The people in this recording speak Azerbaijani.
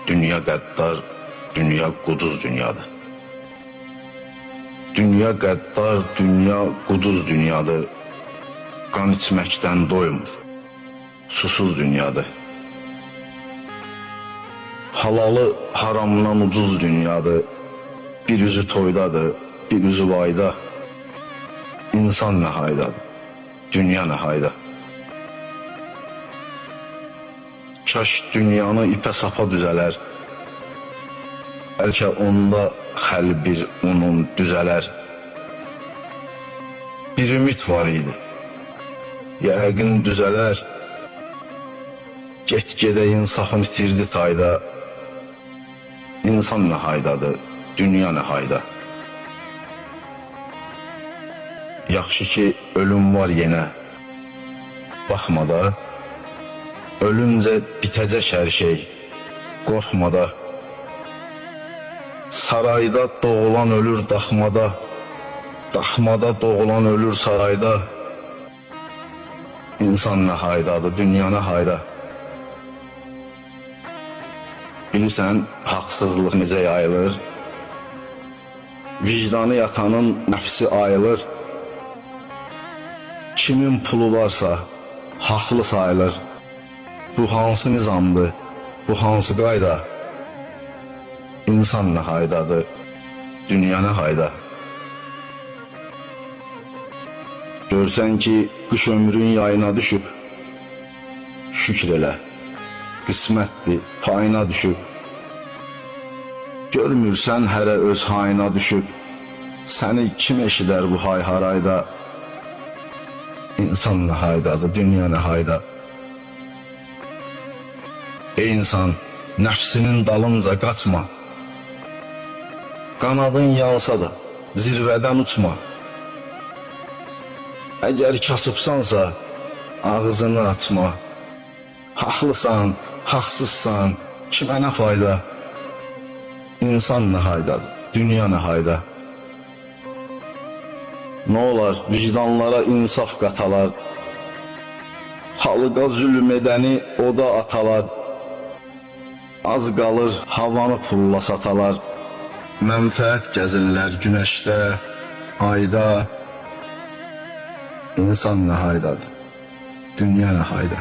Dünya qəddar, dünya quduz dünyadır. Dünya qəddar, dünya quduz dünyadır. Qan içməkdən doymur, susuz dünyadır. Halalı haramdan ucuz dünyadır. Bir üzü toydadır, bir üzü vayda. İnsan nə haydadır, dünya nə hayda. Kaş dünyanı ipə sapa düzələr. Bəlkə onda xəl bir unun düzələr. Bir ümid var idi, yəqin düzələr. Get-gedə insafın itirdi tayda. İnsan nə haydadır, dünya nə hayda. Yaxşı ki ölüm var yenə. Baxma da, ölüncə bitəcək hər şey. Qorxma da. Sarayda doğulan ölür daxmada. Daxmada doğulan ölür sarayda. İnsan nə haydadır, dünya nə hayda. Bilirsən, haqsızlıq necə yayılır. Vicdanı yatanın nəfsi ayılır. Kimin pulu varsa haqlı sayılır. Bu hansı nizamdır, bu hansı qayda? İnsan nə haydadır, dünya nə hayda? Görsən ki, qış ömrün yayına düşüb, şükür elə, qismətdir, payına düşüb. Görmürsən hərə öz hayına düşüb, səni kim eşidər bu hay-harayda? İnsan nə haydadır, dünya nə hayda? Ey insan, nəfsinin dalınca qaçma. Qanadın yansa da zirvədən uçma. Əgər kasıbsansa ağzını açma. Haqlısan, haqsızsan, kimə nə fayda? İnsan nə haydadır, dünya nə hayda? Nə olar vicdanlara insaf qatalar. Xalqa zülm edəni oda atalar. Az qalır havanı pulla satalar. Mənfəət gəzirlər günəşdə, ayda. İnsan nə haydadır, dünya nə hayda?